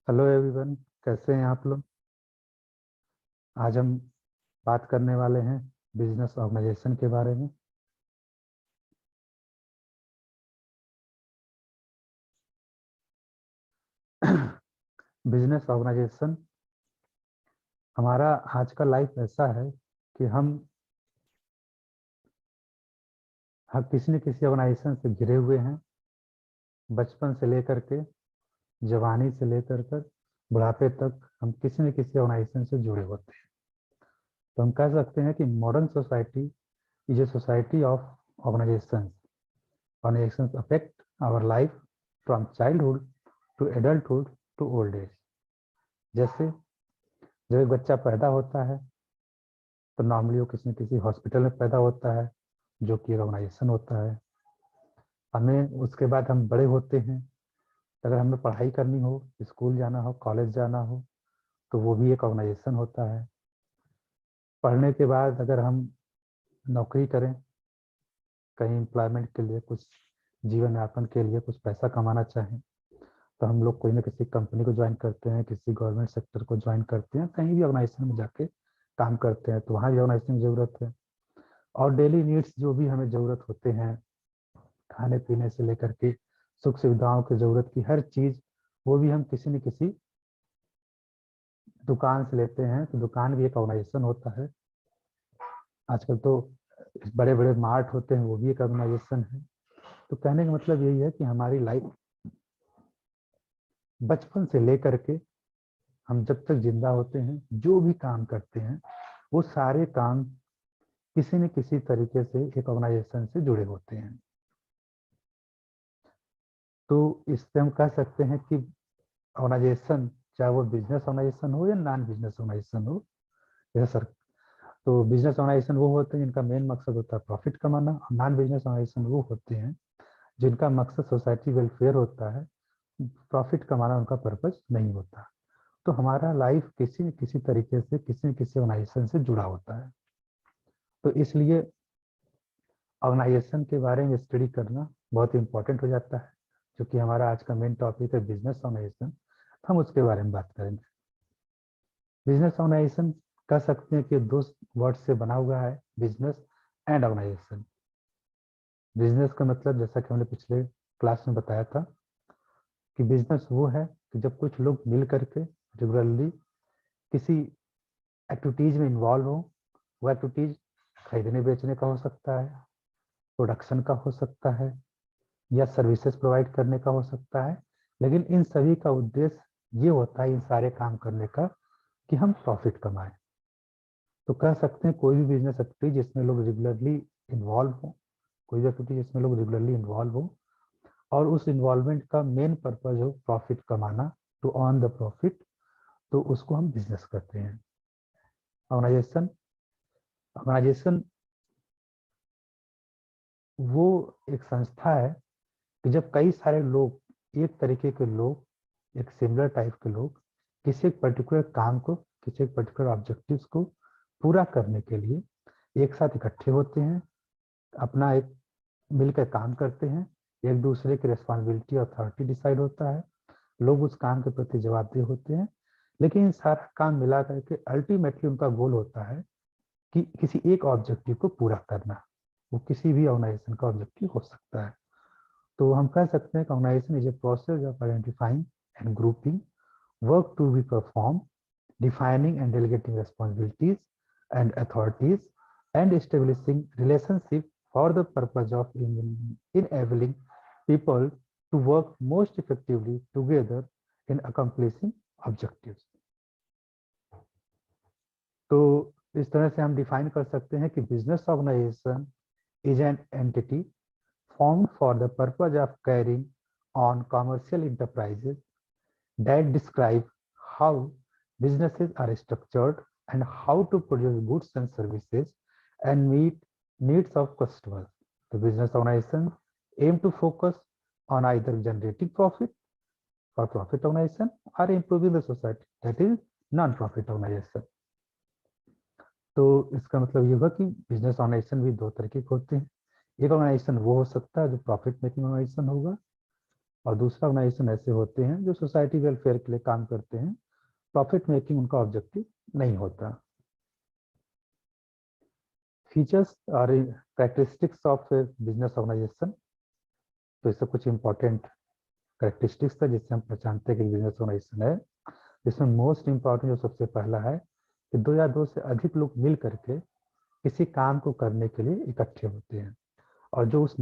Hello everyone, कैसे हैं आप लोग। आज हम बात करने वाले हैं बिजनेस ऑर्गेनाइजेशन के बारे में। बिजनेस ऑर्गेनाइजेशन, हमारा आज का लाइफ ऐसा है कि हम हर किसी न किसी ऑर्गेनाइजेशन से घिरे हुए हैं। बचपन से लेकर के जवानी से लेकर कर बुढ़ापे तक हम किसी न किसी ऑर्गेनाइजेशन से जुड़े होते हैं। तो हम कह सकते हैं कि modern society is a society of organization. Organization affect our life from childhood to adulthood to old age. जैसे जब एक बच्चा पैदा होता है तो नॉर्मली वो किसी न किसी हॉस्पिटल में पैदा होता है, जो कि ऑर्गेनाइजेशन होता है। हमें उसके बाद हम बड़े होते हैं, अगर हमें पढ़ाई करनी हो, स्कूल जाना हो, कॉलेज जाना हो, तो वो भी एक ऑर्गेनाइजेशन होता है। पढ़ने के बाद अगर हम नौकरी करें, कहीं एम्प्लॉयमेंट के लिए, कुछ जीवन यापन के लिए कुछ पैसा कमाना चाहें, तो हम लोग कोई ना किसी कंपनी को ज्वाइन करते हैं, किसी गवर्नमेंट सेक्टर को ज्वाइन करते हैं, कहीं भी ऑर्गेनाइजेशन में जाके काम करते हैं, तो वहाँ भी ऑर्गेनाइजेशन की जरूरत है। और डेली नीड्स जो भी हमें ज़रूरत होते हैं, खाने पीने से लेकर के सुख सुविधाओं की ज़रूरत की हर चीज़, वो भी हम किसी न किसी दुकान से लेते हैं। तो दुकान भी एक ऑर्गेनाइजेशन होता है। आजकल तो बड़े बड़े मार्ट होते हैं, वो भी एक ऑर्गेनाइजेशन है। तो कहने का मतलब यही है कि हमारी लाइफ बचपन से लेकर के हम जब तक जिंदा होते हैं, जो भी काम करते हैं, वो सारे काम किसी न किसी तरीके से एक ऑर्गेनाइजेशन से जुड़े होते हैं। तो इससे हम कह सकते हैं कि ऑर्गेनाइजेशन, चाहे वो बिजनेस ऑर्गेनाइजेशन हो या नॉन बिजनेस ऑर्गेनाइजेशन हो, जैसे सर, तो बिजनेस ऑर्गेनाइजेशन वो होते हैं जिनका मेन मकसद होता है प्रॉफिट कमाना, और नॉन बिजनेस ऑर्गेनाइजेशन वो होते हैं जिनका मकसद सोसाइटी वेलफेयर होता है। प्रॉफिट कमाना उनका पर्पज नहीं होता। तो हमारा लाइफ किसी न किसी तरीके से किसी न किसी ऑर्गेनाइजेशन से जुड़ा होता है। तो इसलिए ऑर्गेनाइजेशन के बारे में स्टडी करना बहुत इंपॉर्टेंट हो जाता है, क्योंकि हमारा आज का मेन टॉपिक है बिजनेस ऑर्गेनाइजेशन। तो हम उसके बारे में बात करेंगे। बिजनेस ऑर्गेनाइजेशन कह सकते हैं कि दो वर्ड से बना हुआ है, बिजनेस एंड ऑर्गेनाइजेशन। बिजनेस का मतलब, जैसा कि हमने पिछले क्लास में बताया था, कि बिजनेस वो है कि जब कुछ लोग मिल करके रेगुलरली किसी एक्टिविटीज में इन्वॉल्व हो। वो एक्टिविटीज खरीदने बेचने का हो सकता है, प्रोडक्शन का हो सकता है, या सर्विसेज प्रोवाइड करने का हो सकता है। लेकिन इन सभी का उद्देश्य ये होता है, इन सारे काम करने का, कि हम प्रॉफिट कमाएं। तो कह सकते हैं कोई भी बिजनेस एक्टिविटी जिसमें लोग रेगुलरली इन्वॉल्व हो, कोई भी एक्टिविटी जिसमें लोग रेगुलरली इन्वॉल्व हो और उस इन्वॉल्वमेंट का मेन पर्पज हो प्रॉफिट कमाना, टू अर्न द प्रॉफिट, तो उसको हम बिजनेस कहते हैं। ऑर्गेनाइजेशन ऑर्गेनाइजेशन वो एक संस्था है कि जब कई सारे लोग, एक तरीके के लोग, एक सिमिलर टाइप के लोग, किसी एक पर्टिकुलर काम को, किसी एक पर्टिकुलर ऑब्जेक्टिव्स को पूरा करने के लिए एक साथ इकट्ठे होते हैं, अपना एक मिलकर काम करते हैं। एक दूसरे की रिस्पॉन्सिबिलिटी अथॉरिटी डिसाइड होता है, लोग उस काम के प्रति जवाबदेह होते हैं। लेकिन सारा काम मिला करके अल्टीमेटली उनका गोल होता है कि किसी एक ऑब्जेक्टिव को पूरा करना। वो किसी भी ऑर्गेनाइजेशन का ऑब्जेक्टिव हो सकता है। तो हम कह सकते हैं कि organization is a process of identifying and grouping work to be perform, defining and delegating responsibilities and authorities, and establishing relationship for the purpose of enabling people to work most effectively together in accomplishing objectives. तो इस तरह से हम define कर सकते हैं कि business organization is an entity formed for the purpose of carrying on commercial enterprises that describe how businesses are structured and how to produce goods and services and meet needs of customers. The business organization aim to focus on either generating profit for profit organization or improving the society, that is non-profit organization. तो इसका मतलब ये हुआ कि business organisation भी दो तरीके के होते हैं। एक ऑर्गेनाइजेशन वो हो सकता है जो प्रॉफिट मेकिंग ऑर्गेनाइजेशन होगा, और दूसरा ऑर्गेनाइजेशन ऐसे होते हैं जो सोसाइटी वेलफेयर के लिए काम करते हैं, प्रॉफिट मेकिंग उनका ऑब्जेक्टिव नहीं होता। फीचर्स और कैरेक्टरिस्टिक्स ऑफ बिजनेस ऑर्गेनाइजेशन, तो इससे कुछ इंपॉर्टेंट कैरेक्टरिस्टिक्स है जिससे हम पहचानते हैं कि बिजनेस ऑर्गेनाइजेशन है। जिसमें मोस्ट इंपॉर्टेंट जो सबसे पहला है कि 2 या 2 से अधिक लोग मिल करके किसी काम को करने के लिए इकट्ठे होते हैं, और जो उस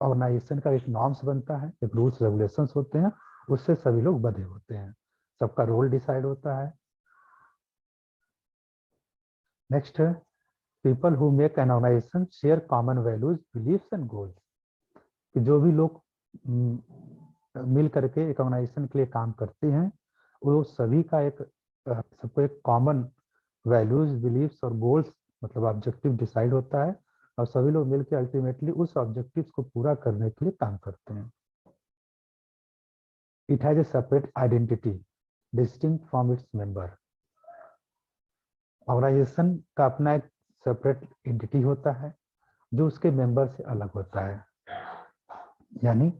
ऑर्गेनाइजेशन का एक नॉर्म्स बनता है, एक रूल्स रेगुलेशंस होते हैं, उससे सभी लोग बंधे होते हैं, सबका रोल डिसाइड होता है। नेक्स्ट है people who make an organization share common values, beliefs and goals, कि जो भी लोग मिल करके एक ऑर्गेनाइजेशन के लिए काम करते हैं, वो सभी का एक सबको एक कॉमन वैल्यूज, बिलीफ्स और गोल्स मतलब ऑब्जेक्टिव डिसाइड होता है, और सभी लोग मिलकर अल्टीमेटली उस ऑब्जेक्टिव्स को पूरा करने के लिए काम करते हैं। It has a separate identity distinct from its member, organization का अपना एक सेपरेट एंटिटी होता है जो उसके मेंबर से अलग होता है। यानी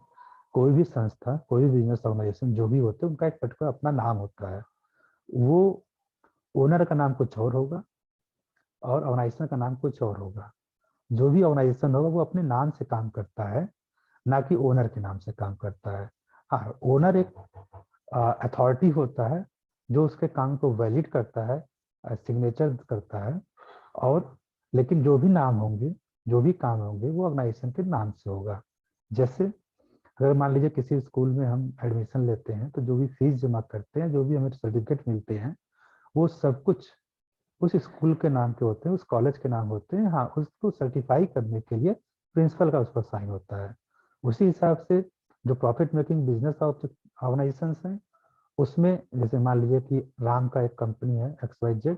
कोई भी संस्था, कोई भी बिजनेस ऑर्गेनाइजेशन जो भी होते हैं, उनका एक पर्टिकुलर अपना नाम होता है। वो ओनर का नाम कुछ और होगा और ऑर्गेनाइजेशन का नाम कुछ और होगा। जो भी ऑर्गेनाइजेशन होगा वो अपने नाम से काम करता है, ना कि ओनर के नाम से काम करता है। हाँ, ओनर एक अथॉरिटी होता है जो उसके काम को वैलिड करता है, सिग्नेचर करता है, और लेकिन जो भी नाम होंगे, जो भी काम होंगे वो ऑर्गेनाइजेशन के नाम से होगा। जैसे अगर मान लीजिए किसी स्कूल में हम एडमिशन लेते हैं, तो जो भी फीस जमा करते हैं, जो भी हमें सर्टिफिकेट मिलते हैं, वो सब कुछ उस स्कूल के नाम के होते हैं, उस कॉलेज के नाम होते हैं। हाँ, उसको सर्टिफाई करने के लिए प्रिंसिपल का उस पर साइन होता है। उसी हिसाब से जो प्रॉफिट मेकिंग बिजनेस ऑर्गेनाइजेशन हैं, उसमें जैसे मान लीजिए कि राम का एक कंपनी है XYZ,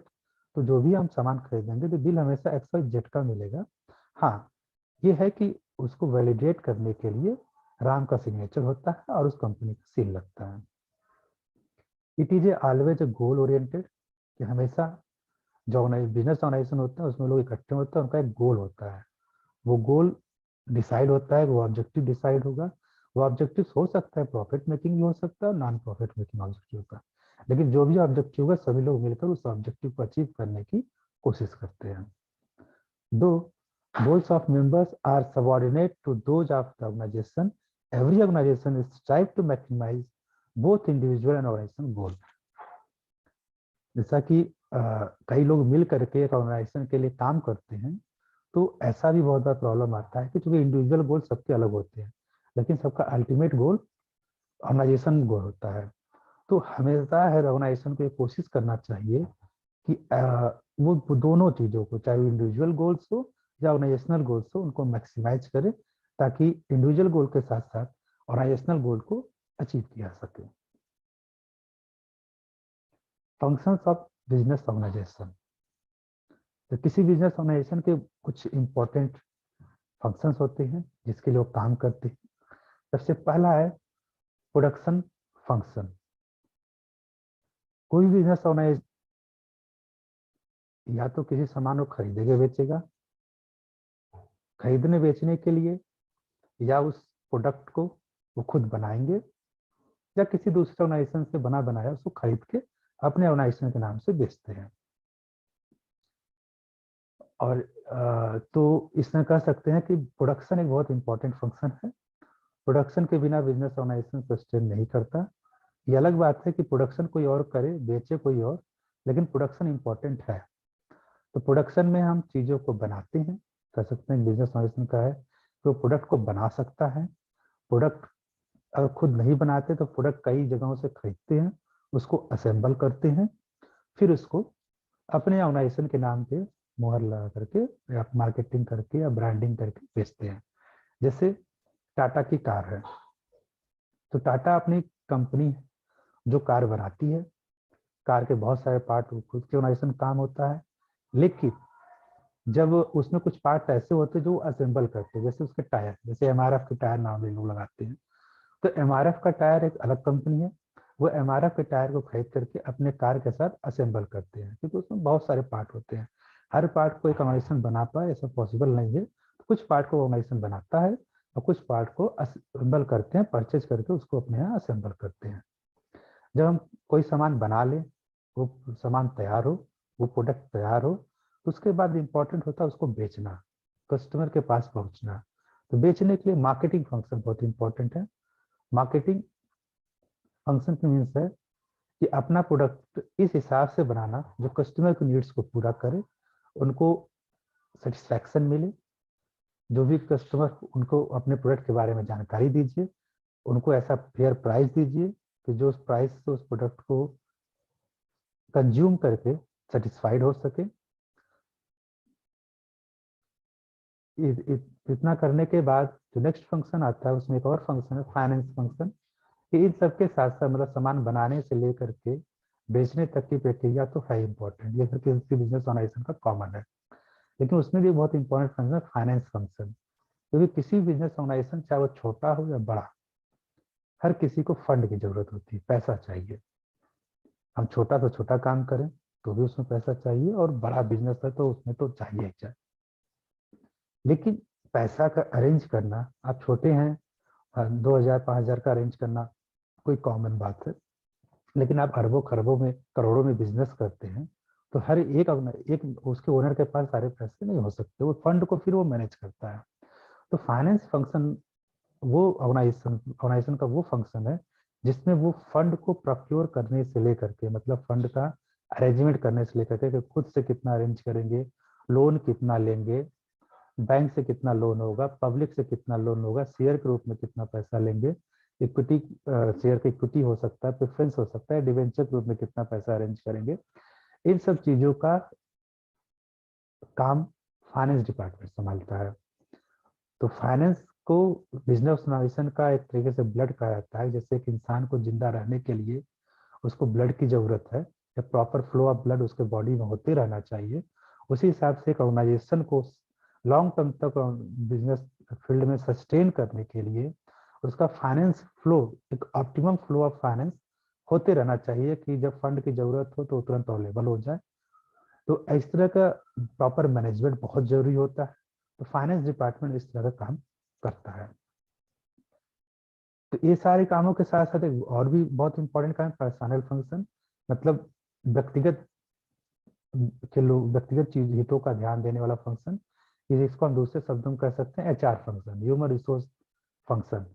तो जो भी हम सामान खरीदेंगे तो बिल हमेशा XYZ का मिलेगा। हाँ, ये है कि उसको वैलिडेट करने के लिए राम का सिग्नेचर होता है और उस कंपनी का सील लगता है। It is a always a goal oriented, कि हमेशा जो बिजनेस ऑर्गेनाइजेशन होता है उसमें लोग इकट्ठे होते हैं, उनका एक गोल होता है। वो गोल डिसाइड होता है, वो ऑब्जेक्टिव डिसाइड होगा। वो ऑब्जेक्टिव हो सकता है प्रॉफिट मेकिंग भी हो सकता है और नॉन प्रॉफिट मेकिंग ऑब्जेक्टिव होगा, लेकिन जो भी ऑब्जेक्टिव होगा सभी लोग मिलकर उस ऑब्जेक्टिव को अचीव करने की कोशिश करते हैं। दो goals of members are subordinate to those of the organization, every organization is strive to maximize both individual and organization goal। जैसा कि कई लोग मिल करके एक ऑर्गेनाइजेशन के लिए काम करते हैं, तो ऐसा भी बहुत बार प्रॉब्लम आता है कि चूंकि इंडिविजुअल गोल सबके अलग होते हैं, लेकिन सबका अल्टीमेट गोल ऑर्गेनाइजेशन गोल होता है। तो हमेशा हर ऑर्गेनाइजेशन को ये कोशिश करना चाहिए कि वो दोनों चीज़ों को, चाहे वो इंडिविजुअल गोल्स हो या ऑर्गेनाइजेशनल गोल्स हो, उनको मैक्सिमाइज करे, ताकि इंडिविजुअल गोल के साथ साथ ऑर्गेनाइजेशनल गोल को अचीव किया जा सके। फंक्शंस ऑफ बिजनेस ऑर्गेनाइजेशन, तो किसी बिजनेस ऑर्गेनाइजेशन के कुछ इंपॉर्टेंट फंक्शंस होते हैं जिसके लिए वो काम करते हैं। सबसे पहला है प्रोडक्शन फंक्शन। कोई बिजनेस ऑर्गेनाइजेशन या तो किसी सामान को खरीदेगा बेचेगा, खरीदने बेचने के लिए, या उस प्रोडक्ट को वो खुद बनाएंगे, या किसी दूसरे ऑर्गेनाइजेशन से बना बनाया उसको खरीद के अपने ऑर्गेनाइजेशन के नाम से बेचते हैं। और तो इसमें कह सकते हैं कि प्रोडक्शन एक बहुत इंपॉर्टेंट फंक्शन है। प्रोडक्शन के बिना बिजनेस ऑर्गेनाइजेशन सस्टेन नहीं करता। ये अलग बात है कि प्रोडक्शन कोई और करे, बेचे कोई और, लेकिन प्रोडक्शन इंपॉर्टेंट है। तो प्रोडक्शन में हम चीज़ों को बनाते हैं, कह सकते हैं बिजनेस ऑर्गेनाइजेशन का है कि वो प्रोडक्ट को बना सकता है। प्रोडक्ट अगर खुद नहीं बनाते तो प्रोडक्ट कई जगहों से खरीदते हैं, उसको असेंबल करते हैं, फिर उसको अपने ऑर्गेनाइजेशन के नाम पे मुहर लगा करके या मार्केटिंग करके या ब्रांडिंग करके बेचते हैं। जैसे टाटा की कार है, तो टाटा अपनी कंपनी है जो कार बनाती है, कार के बहुत सारे पार्ट खुद के ऑर्गेनाइजेशन काम होता है, लेकिन जब उसमें कुछ पार्ट ऐसे होते हैं जो असेंबल करते हैं, जैसे उसके टायर, जैसे MRF के टायर नाम लोग लगाते हैं, तो MRF का टायर एक अलग कंपनी है, वो MRF के टायर को खरीद करके अपने कार के साथ असेंबल करते हैं, क्योंकि उसमें बहुत सारे पार्ट होते हैं। हर पार्ट को एक ऑर्गेनाइजेशन बना पाए ऐसा पॉसिबल नहीं है, तो कुछ पार्ट को ऑर्गेनाइजेशन बनाता है, और कुछ पार्ट को असेंबल करते हैं, परचेज करके उसको अपने यहाँ असेंबल करते हैं। जब हम कोई सामान बना लें, वो सामान तैयार हो, वो प्रोडक्ट तैयार हो, तो उसके बाद इम्पोर्टेंट होता है उसको बेचना, कस्टमर के पास पहुंचना। तो बेचने के लिए मार्केटिंग फंक्शन बहुत इंपॉर्टेंट है। मार्केटिंग फंक्शन की मीन्स है कि अपना प्रोडक्ट इस हिसाब से बनाना जो कस्टमर की नीड्स को पूरा करे, उनको सेटिस्फैक्शन मिले। जो भी कस्टमर, उनको अपने प्रोडक्ट के बारे में जानकारी दीजिए, उनको ऐसा फेयर प्राइस दीजिए कि जो उस प्राइस से उस प्रोडक्ट को कंज्यूम करके सेटिस्फाइड हो सके। इतना करने के बाद जो नेक्स्ट फंक्शन आता है, उसमें एक और फंक्शन है फाइनेंस फंक्शन, कि इन सबके साथ साथ मतलब सामान बनाने से लेकर के बेचने तक की प्रक्रिया तो है इंपॉर्टेंट, ये हर किसी बिजनेस ऑर्गेनाइजेशन का कॉमन है। लेकिन उसमें भी बहुत इंपॉर्टेंट फंक्शन है फाइनेंस फंक्शन, क्योंकि किसी बिजनेस ऑर्गेनाइजेशन चाहे वो छोटा हो या बड़ा, हर किसी को फंड की जरूरत होती है, पैसा चाहिए। हम छोटा से छोटा काम करें तो भी उसमें पैसा चाहिए, और बड़ा बिजनेस है तो उसमें तो चाहिए ही चाहिए। लेकिन पैसा का अरेंज करना, आप छोटे हैं, 2,000 5,000 का अरेंज करना कोई कॉमन बात है। लेकिन आप अरबों खरबों में, करोड़ों में बिजनेस करते हैं, तो हर एक उसके ओनर के पास सारे पैसे नहीं हो सकते, वो फंड को फिर वो मैनेज करता है। तो फाइनेंस फंक्शन वो ऑर्गेनाइजेशन का वो फंक्शन है जिसमें वो फंड को प्रोक्योर करने से लेकर के, मतलब फंड का अरेंजमेंट करने से लेकर के कि खुद से कितना अरेंज करेंगे, लोन कितना लेंगे, बैंक से कितना लोन होगा, पब्लिक से कितना लोन होगा, शेयर के रूप में कितना पैसा लेंगे, इक्विटी, शेयर का इक्विटी हो सकता है, प्रेफरेंस हो सकता है, डिवेंचर के रूप में कितना पैसा अरेंज करेंगे, इन सब चीजों का काम फाइनेंस डिपार्टमेंट संभालता है। तो फाइनेंस को बिजनेस ऑर्गेनाइजेशन का एक तरीके से ब्लड कहा जाता है। जैसे एक इंसान को जिंदा रहने के लिए उसको ब्लड की जरूरत है, या प्रॉपर फ्लो ऑफ ब्लड उसके बॉडी में होते रहना चाहिए, उसी हिसाब से एक ऑर्गेनाइजेशन को लॉन्ग टर्म तक बिजनेस फील्ड में सस्टेन करने के लिए उसका फाइनेंस फ्लो, एक ऑप्टिमम फ्लो ऑफ फाइनेंस होते रहना चाहिए, कि जब फंड की जरूरत हो तो तुरंत अवेलेबल हो जाए। तो इस तरह का प्रॉपर मैनेजमेंट बहुत जरूरी होता है। तो फाइनेंस डिपार्टमेंट इस तरह का काम करता है। तो ये सारे कामों के साथ साथ एक और भी बहुत इंपॉर्टेंट काम है पर्सनल फंक्शन, मतलब व्यक्तिगत के लोग, व्यक्तिगत चीज हितों का ध्यान देने वाला फंक्शन, जिसको हम दूसरे शब्दों में कह सकते हैं HR function, human resource function.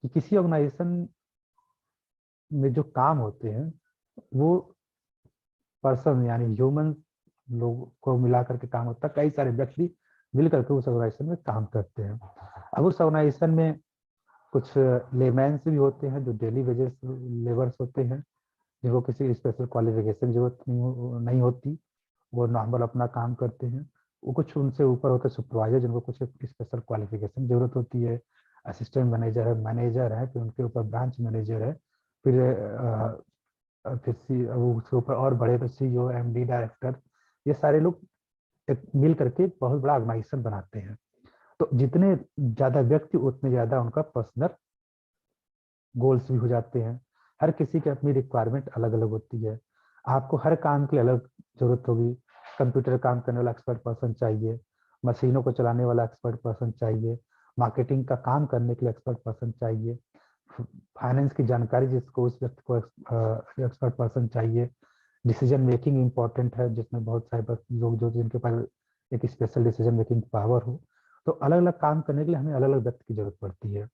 कि किसी ऑर्गेनाइजेशन में जो काम होते हैं वो पर्सन यानी ह्यूमन लोग को मिला करके काम होता है, कई सारे व्यक्ति मिल करके उस ऑर्गेनाइजेशन में काम करते हैं। अब उस ऑर्गेनाइजेशन में कुछ लेमैन्स भी होते हैं जो डेली वेजेस लेबर्स होते हैं, जिनको किसी स्पेशल क्वालिफिकेशन जरूरत नहीं होती, वो नॉर्मल अपना काम करते हैं। वो कुछ उनसे ऊपर होते हैं सुपरवाइजर, जिनको कुछ स्पेशल क्वालिफिकेशन जरूरत होती है, असिस्टेंट मैनेजर है, फिर उनके ऊपर ब्रांच मैनेजर है, फिर वो उसके ऊपर और बड़े तो सीईओ, एमडी, डायरेक्टर, ये सारे लोग एक मिल करके बहुत बड़ा ऑर्गेनाइजेशन बनाते हैं। तो जितने ज्यादा व्यक्ति उतने ज्यादा उनका पर्सनल गोल्स भी हो जाते हैं। हर किसी की अपनी रिक्वायरमेंट अलग अलग होती है। आपको हर काम की अलग जरूरत होगी। कंप्यूटर काम करने वाला एक्सपर्ट पर्सन चाहिए, मशीनों को चलाने वाला एक्सपर्ट पर्सन चाहिए, मार्केटिंग का काम करने के लिए एक्सपर्ट पर्सन चाहिए, फाइनेंस की जानकारी जिसको उस व्यक्ति को एक्सपर्ट पर्सन चाहिए। डिसीजन मेकिंग इंपॉर्टेंट है, जिसमें बहुत सारे लोग जो जिनके पास एक स्पेशल डिसीजन मेकिंग पावर हो। तो अलग अलग काम करने के लिए हमें अलग अलग व्यक्ति की जरूरत पड़ती है।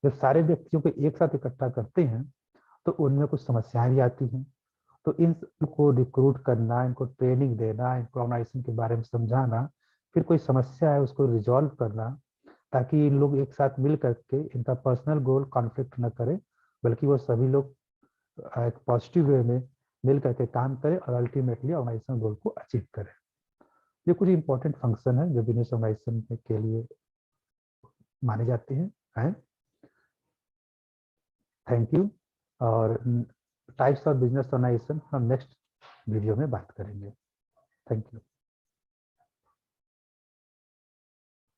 जब सारे व्यक्तियों को एक साथ इकट्ठा करते हैं तो उनमें कुछ समस्याएं भी आती हैं। तो इनको रिक्रूट करना, इनको ट्रेनिंग देना, इनको ऑर्गेनाइजेशन के बारे में समझाना, फिर कोई समस्या है उसको रिजॉल्व करना, ताकि इन लोग एक साथ मिल करके इनका पर्सनल गोल कॉन्फ्लिक्ट न करे, बल्कि वो सभी लोग एक पॉजिटिव वे में मिल करके काम करें और अल्टीमेटली ऑर्गेनाइजेशन गोल को अचीव करें। ये कुछ इंपॉर्टेंट फंक्शन है जो बिजनेस ऑर्गेनाइजेशन के लिए माने जाते हैं। Thank you. और टाइप्स ऑफ बिजनेस ऑर्गेनाइजेशन हम नेक्स्ट वीडियो में बात करेंगे। Thank you.